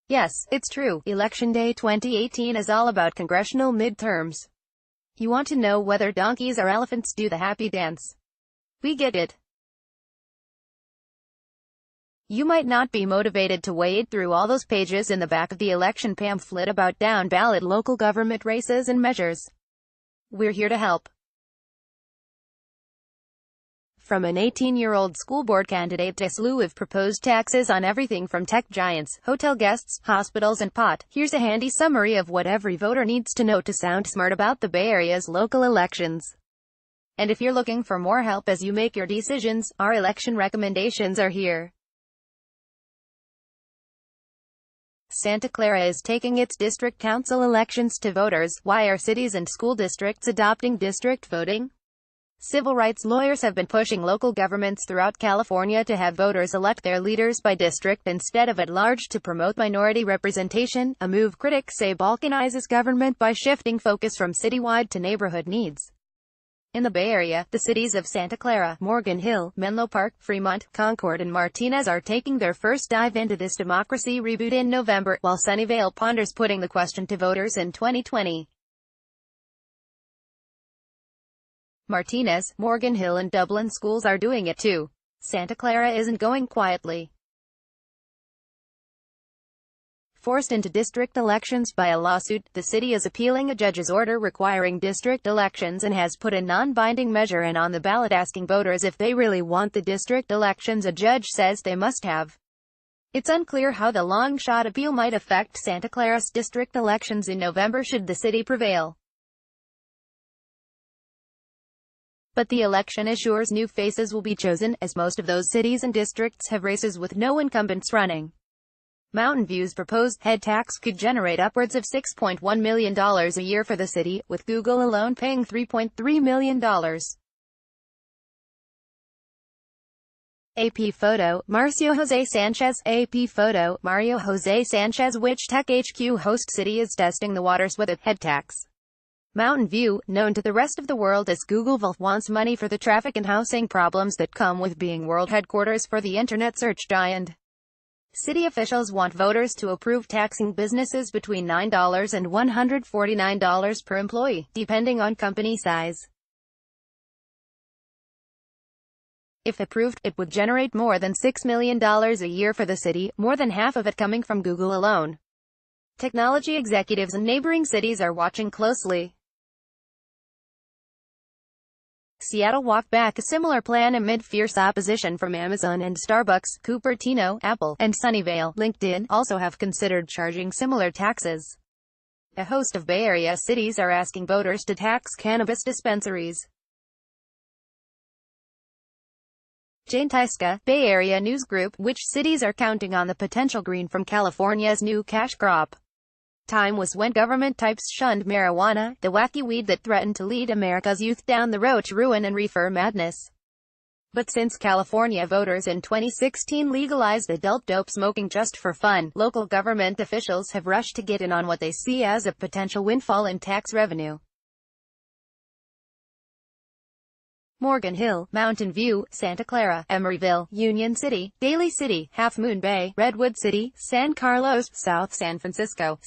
Yes, it's true. Election Day 2018 is all about congressional midterms. You want to know whether donkeys or elephants do the happy dance. We get it. You might not be motivated to wade through all those pages in the back of the election pamphlet about down-ballot local government races and measures. We're here to help. From an 18-year-old school board candidate to a slew of proposed taxes on everything from tech giants, hotel guests, hospitals and pot, here's a handy summary of what every voter needs to know to sound smart about the Bay Area's local elections. And if you're looking for more help as you make your decisions, our election recommendations are here. Santa Clara is taking its district council elections to voters. Why are cities and school districts adopting district voting? Civil rights lawyers have been pushing local governments throughout California to have voters elect their leaders by district instead of at large to promote minority representation, a move critics say balkanizes government by shifting focus from citywide to neighborhood needs. In the Bay Area, the cities of Santa Clara, Morgan Hill, Menlo Park, Fremont, Concord and Martinez are taking their first dive into this democracy reboot in November, while Sunnyvale ponders putting the question to voters in 2020. Martinez, Morgan Hill and Dublin schools are doing it too. Santa Clara isn't going quietly. Forced into district elections by a lawsuit, the city is appealing a judge's order requiring district elections and has put a non-binding measure in on the ballot asking voters if they really want the district elections a judge says they must have. It's unclear how the long-shot appeal might affect Santa Clara's district elections in November should the city prevail. But the election assures new faces will be chosen, as most of those cities and districts have races with no incumbents running. Mountain View's proposed head tax could generate upwards of $6.1 million a year for the city, with Google alone paying $3.3 million. AP Photo, Marcio Jose Sanchez. AP Photo, Mario Jose Sanchez. Which Tech HQ host city is testing the waters with a head tax? Mountain View, known to the rest of the world as Googleville, wants money for the traffic and housing problems that come with being world headquarters for the internet search giant. City officials want voters to approve taxing businesses between $9 and $149 per employee, depending on company size. If approved, it would generate more than $6 million a year for the city, more than half of it coming from Google alone. Technology executives in neighboring cities are watching closely. Seattle walked back a similar plan amid fierce opposition from Amazon and Starbucks. Cupertino, Apple, and Sunnyvale, LinkedIn, also have considered charging similar taxes. A host of Bay Area cities are asking voters to tax cannabis dispensaries. Jane Tyska, Bay Area News Group. Which cities are counting on the potential green from California's new cash crop? Time was when government types shunned marijuana, the wacky weed that threatened to lead America's youth down the road to ruin and reefer madness. But since California voters in 2016 legalized adult dope smoking just for fun, local government officials have rushed to get in on what they see as a potential windfall in tax revenue. Morgan Hill, Mountain View, Santa Clara, Emeryville, Union City, Daly City, Half Moon Bay, Redwood City, San Carlos, South San Francisco,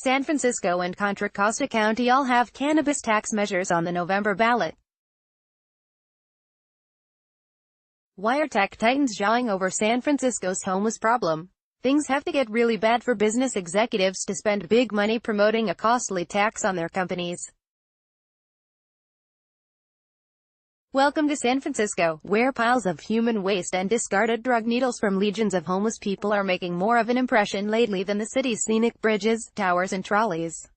and Contra Costa County all have cannabis tax measures on the November ballot. Why are tech titans jawing over San Francisco's homeless problem? Things have to get really bad for business executives to spend big money promoting a costly tax on their companies. Welcome to San Francisco, where piles of human waste and discarded drug needles from legions of homeless people are making more of an impression lately than the city's scenic bridges, towers and trolleys.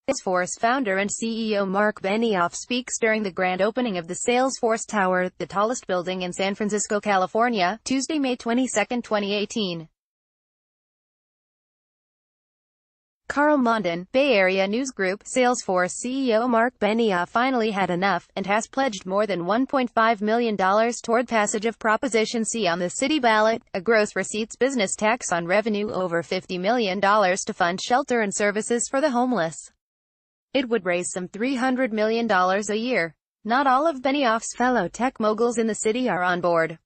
Salesforce founder and CEO Mark Benioff speaks during the grand opening of the Salesforce Tower, the tallest building in San Francisco, California, Tuesday, May 22, 2018. Carl Mondon, Bay Area News Group. Salesforce CEO Mark Benioff finally had enough, and has pledged more than $1.5 million toward passage of Proposition C on the city ballot, a gross receipts business tax on revenue over $50 million to fund shelter and services for the homeless. It would raise some $300 million a year. Not all of Benioff's fellow tech moguls in the city are on board.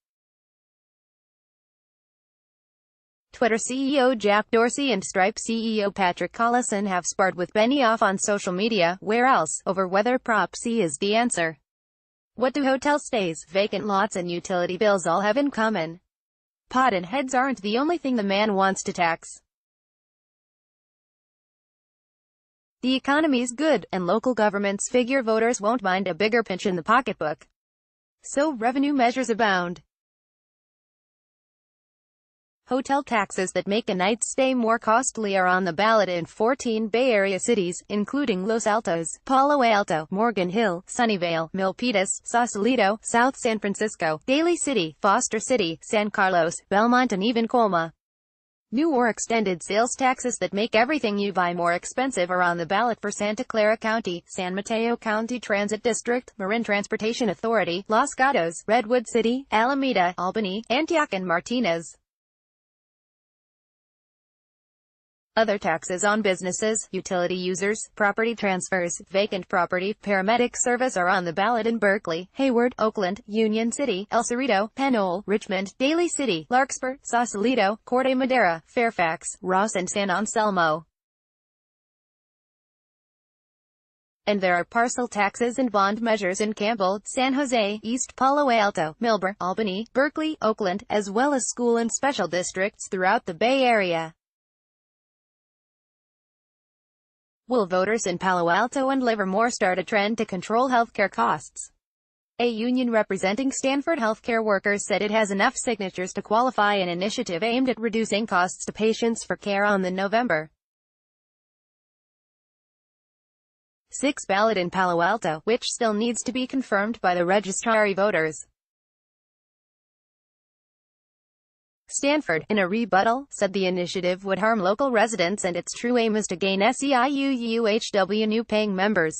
Twitter CEO Jack Dorsey and Stripe CEO Patrick Collison have sparred with Benioff on social media, where else, over whether Prop C is the answer. What do hotel stays, vacant lots and utility bills all have in common? Pot and heads aren't the only thing the man wants to tax. The economy's good, and local governments figure voters won't mind a bigger pinch in the pocketbook. So revenue measures abound. Hotel taxes that make a night's stay more costly are on the ballot in 14 Bay Area cities, including Los Altos, Palo Alto, Morgan Hill, Sunnyvale, Milpitas, Sausalito, South San Francisco, Daly City, Foster City, San Carlos, Belmont and even Colma. New or extended sales taxes that make everything you buy more expensive are on the ballot for Santa Clara County, San Mateo County Transit District, Marin Transportation Authority, Los Gatos, Redwood City, Alameda, Albany, Antioch and Martinez. Other taxes on businesses, utility users, property transfers, vacant property, paramedic service are on the ballot in Berkeley, Hayward, Oakland, Union City, El Cerrito, Pinole, Richmond, Daly City, Larkspur, Sausalito, Corte Madera, Fairfax, Ross and San Anselmo. And there are parcel taxes and bond measures in Campbell, San Jose, East Palo Alto, Millburn, Albany, Berkeley, Oakland, as well as school and special districts throughout the Bay Area. Will voters in Palo Alto and Livermore start a trend to control healthcare costs? A union representing Stanford healthcare workers said it has enough signatures to qualify an initiative aimed at reducing costs to patients for care on the November 6 ballot in Palo Alto, which still needs to be confirmed by the registry voters. Stanford, in a rebuttal, said the initiative would harm local residents and its true aim is to gain SEIU-UHW new paying members.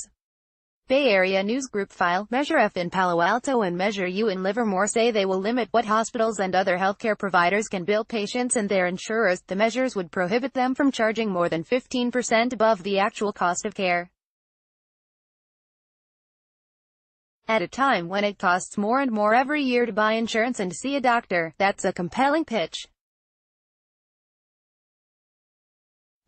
Bay Area News Group file, Measure F in Palo Alto and Measure U in Livermore say they will limit what hospitals and other healthcare providers can bill patients and their insurers. The measures would prohibit them from charging more than 15% above the actual cost of care. At a time when it costs more and more every year to buy insurance and see a doctor, that's a compelling pitch.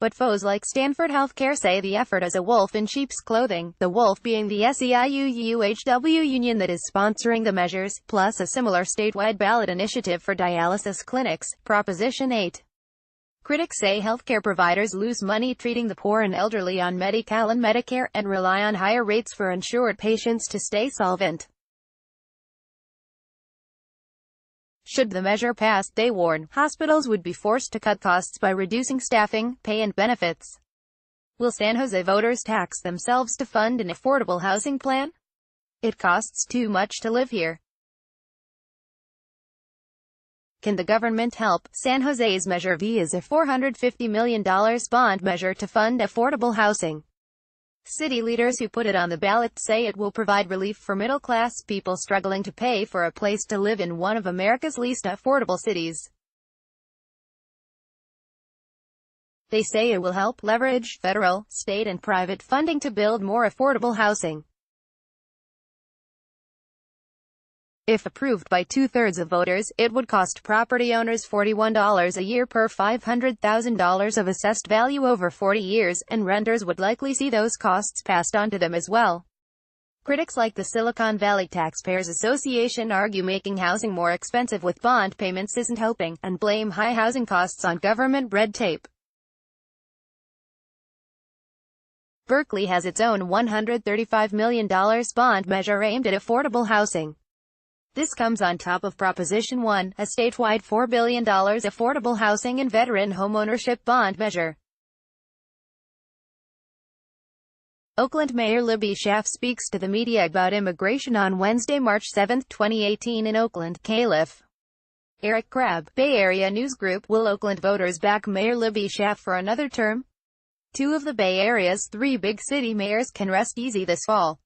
But foes like Stanford Healthcare say the effort is a wolf in sheep's clothing, the wolf being the SEIU-UHW union that is sponsoring the measures, plus a similar statewide ballot initiative for dialysis clinics, Proposition 8. Critics say healthcare providers lose money treating the poor and elderly on Medi-Cal and Medicare, and rely on higher rates for insured patients to stay solvent. Should the measure pass, they warn, hospitals would be forced to cut costs by reducing staffing, pay and benefits. Will San Jose voters tax themselves to fund an affordable housing plan? It costs too much to live here. Can the government help? San Jose's Measure V is a $450 million bond measure to fund affordable housing. City leaders who put it on the ballot say it will provide relief for middle-class people struggling to pay for a place to live in one of America's least affordable cities. They say it will help leverage federal, state and private funding to build more affordable housing. If approved by two-thirds of voters, it would cost property owners $41 a year per $500,000 of assessed value over 40 years, and renters would likely see those costs passed on to them as well. Critics like the Silicon Valley Taxpayers Association argue making housing more expensive with bond payments isn't helping, and blame high housing costs on government red tape. Berkeley has its own $135 million bond measure aimed at affordable housing. This comes on top of Proposition 1, a statewide $4 billion affordable housing and veteran homeownership bond measure. Oakland Mayor Libby Schaaf speaks to the media about immigration on Wednesday, March 7, 2018 in Oakland, Calif. Eric Crabb, Bay Area News Group. Will Oakland voters back Mayor Libby Schaaf for another term? Two of the Bay Area's three big city mayors can rest easy this fall.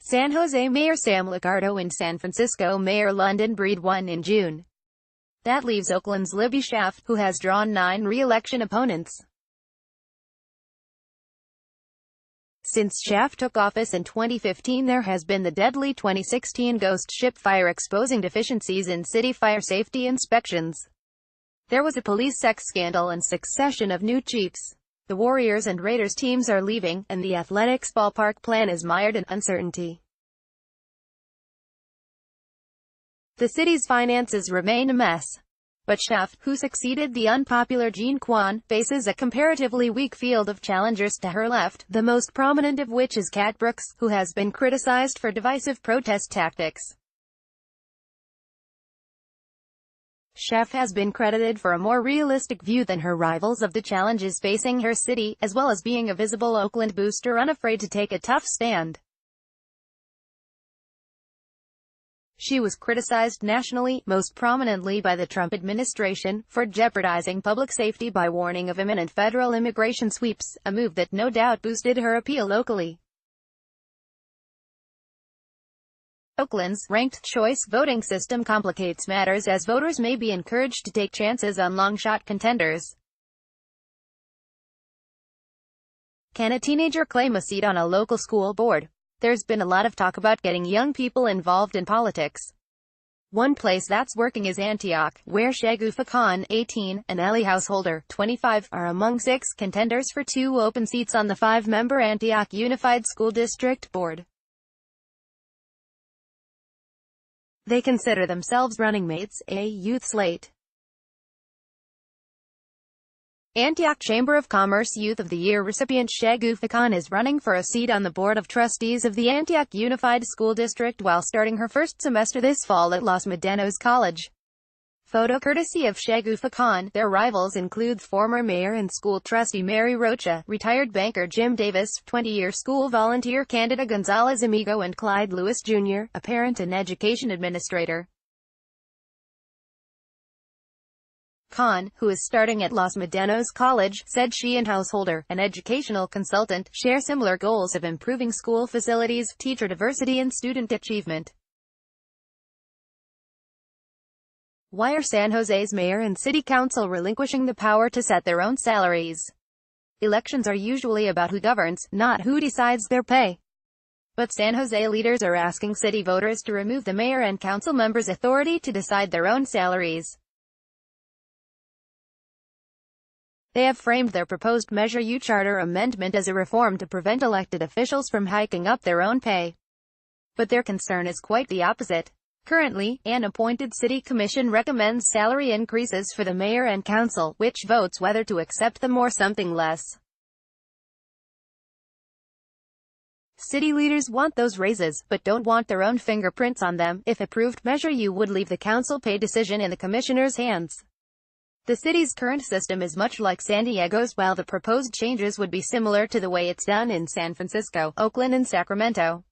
San Jose Mayor Sam Liccardo and San Francisco Mayor London Breed won in June. That leaves Oakland's Libby Schaaf, who has drawn 9 re-election opponents. Since Schaaf took office in 2015, there has been the deadly 2016 ghost ship fire exposing deficiencies in city fire safety inspections. There was a police sex scandal and succession of new chiefs. The Warriors and Raiders teams are leaving, and the Athletics ballpark plan is mired in uncertainty. The city's finances remain a mess. But Schaaf, who succeeded the unpopular Jean Quan, faces a comparatively weak field of challengers to her left, the most prominent of which is Cat Brooks, who has been criticized for divisive protest tactics. Schaaf has been credited for a more realistic view than her rivals of the challenges facing her city, as well as being a visible Oakland booster unafraid to take a tough stand. She was criticized nationally, most prominently by the Trump administration, for jeopardizing public safety by warning of imminent federal immigration sweeps, a move that no doubt boosted her appeal locally. Oakland's ranked choice voting system complicates matters as voters may be encouraged to take chances on long-shot contenders. Can a teenager claim a seat on a local school board? There's been a lot of talk about getting young people involved in politics. One place that's working is Antioch, where Shagufa Khan, 18, and Ellie Householder, 25, are among 6 contenders for 2 open seats on the 5-member Antioch Unified School District Board. They consider themselves running mates, a youth slate. Antioch Chamber of Commerce Youth of the Year recipient Shagufa Khan is running for a seat on the Board of Trustees of the Antioch Unified School District while starting her first semester this fall at Los Medanos College. Photo courtesy of Shagufa Khan. Their rivals include former mayor and school trustee Mary Rocha, retired banker Jim Davis, 20-year school volunteer Candida Gonzalez Amigo, and Clyde Lewis Jr., a parent and education administrator. Khan, who is starting at Los Medanos College, said she and Householder, an educational consultant, share similar goals of improving school facilities, teacher diversity and student achievement. Why are San Jose's mayor and city council relinquishing the power to set their own salaries? Elections are usually about who governs, not who decides their pay. But San Jose leaders are asking city voters to remove the mayor and council members' authority to decide their own salaries. They have framed their proposed Measure U charter amendment as a reform to prevent elected officials from hiking up their own pay. But their concern is quite the opposite. Currently, an appointed city commission recommends salary increases for the mayor and council, which votes whether to accept them or something less. City leaders want those raises, but don't want their own fingerprints on them. If approved, Measure U would leave the council pay decision in the commissioner's hands. The city's current system is much like San Diego's, while the proposed changes would be similar to the way it's done in San Francisco, Oakland and Sacramento.